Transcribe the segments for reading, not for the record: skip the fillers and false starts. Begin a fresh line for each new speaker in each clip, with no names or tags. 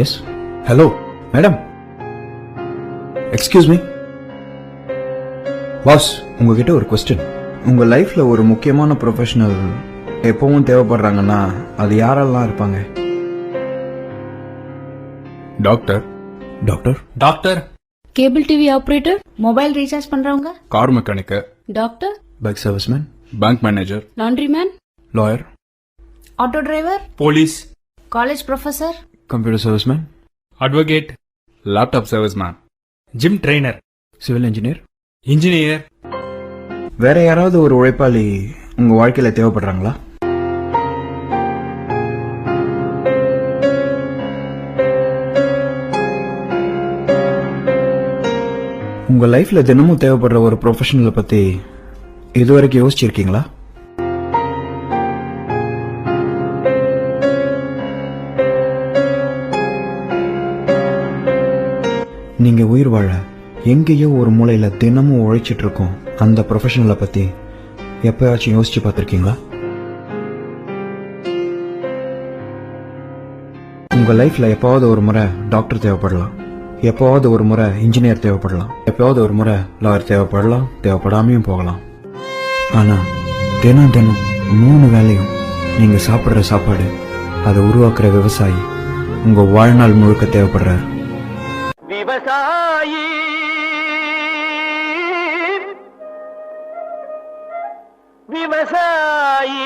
Yes hello madam, excuse me pass, உங்ககிட்ட ஒரு question. உங்கள் லைஃப்பில் ஒரு முக்கியமான ப்ரொஃபஷனல் எப்பவும் தேவைப்படுறாங்கன்னா அது யாரெல்லாம் இருப்பாங்க?
Doctor,
doctor,
doctor,
cable TV operator, mobile recharge பண்றவங்க,
car mechanic,
doctor,
bike serviceman,
bank manager,
laundry man,
lawyer,
auto driver,
police,
college professor,
computer serviceman,
advocate, laptop serviceman, gym trainer,
civil engineer.
Engineer.
வேற யாராவது ஒரு உழைப்பாளி உங்க வாழ்க்கையில தேவைப்படுறாங்களா? உங்க லைஃப்ல தினமும் தேவைப்படுற ஒரு ப்ரொஃபஷனலை பத்தி இதுவரைக்கும் யோசிச்சிருக்கீங்களா? நீங்க உயிர் வாழ எங்கேயோ ஒரு மூலையில தினமும் உழைச்சிட்டு இருக்கோம் அந்த ப்ரொஃபஷனலை பத்தி எப்பயாச்சும் யோசிச்சு பார்த்திருக்கீங்களா? உங்க லைஃப்ல எப்பாவது ஒரு முறை டாக்டர் தேவைப்படலாம், எப்போவாவது ஒரு முறை இன்ஜினியர் தேவைப்படலாம், எப்போவாவது ஒரு முறை லாயர் தேவைப்படலாம், தேவைப்படாமையும் போகலாம். ஆனா தினம் தினம் 3 வேளையும் நீங்க சாப்பிடுற சாப்பாடு, அதை உருவாக்குற விவசாயி உங்க வாழ்நாள் முழுக்க தேவைப்படுறாரு.
விவசாயி விவசாயி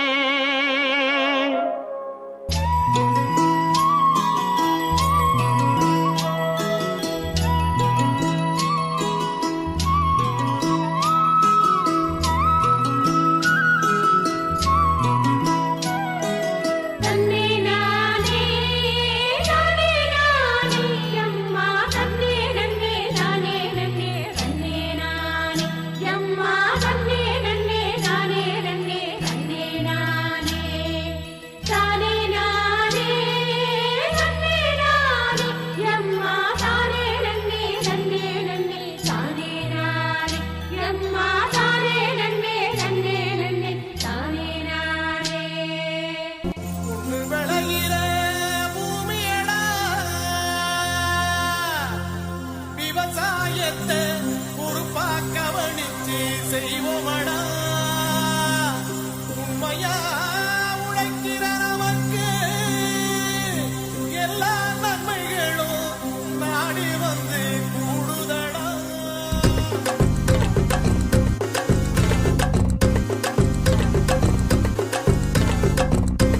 செய்வோமடா உண்மையா உழைக்கிற நமக்கு எல்லா நன்மைகளும் நாடி வந்து கூடுதடா.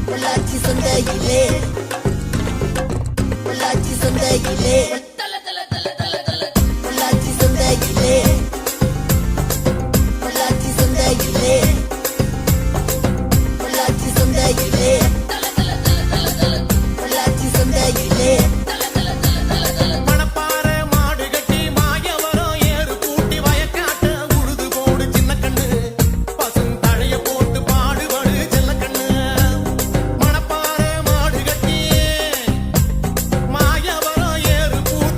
பொள்ளாச்சி சந்தையிலே பொள்ளாச்சி சந்தையிலே பொள்ளாச்சி சந்தையிலே பொள்ளாச்சி சந்தையிலே பொள்ளாச்சி சந்தையிலே பொள்ளாச்சி சந்தையிலே
மணப்பாறை மாடு கட்டி மாயவரம் ஏறு கூட்டி வயக்காட்ட உழுது போடு சின்ன கண்ணு பசும் தழைய போட்டு பாடுபடு செல்ல கண்ணு. மணப்பாறை மாடு கட்டி மாயவரம் ஏறு கூட்டி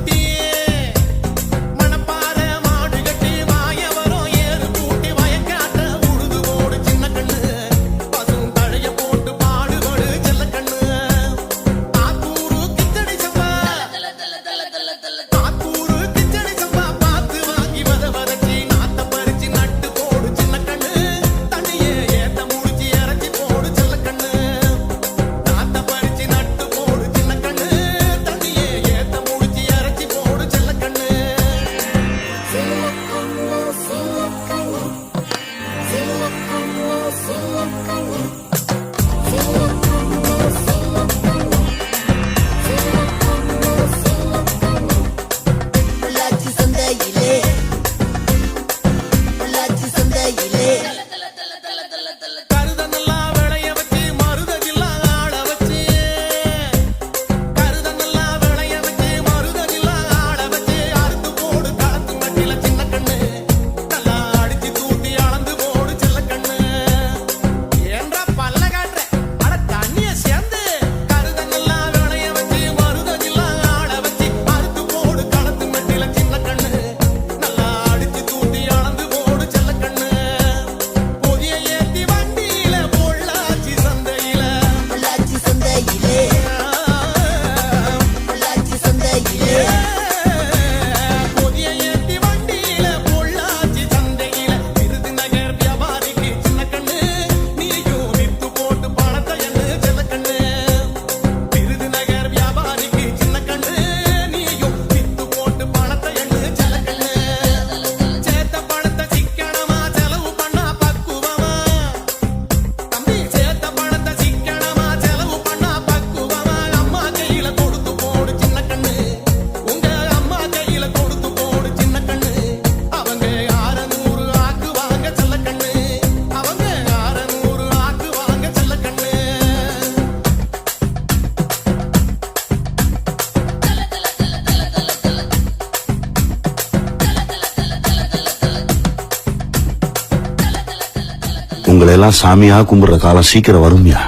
உங்களை எல்லாம் சாமியா கும்பிடுற காலம் சீக்கிரம் வரும்யா.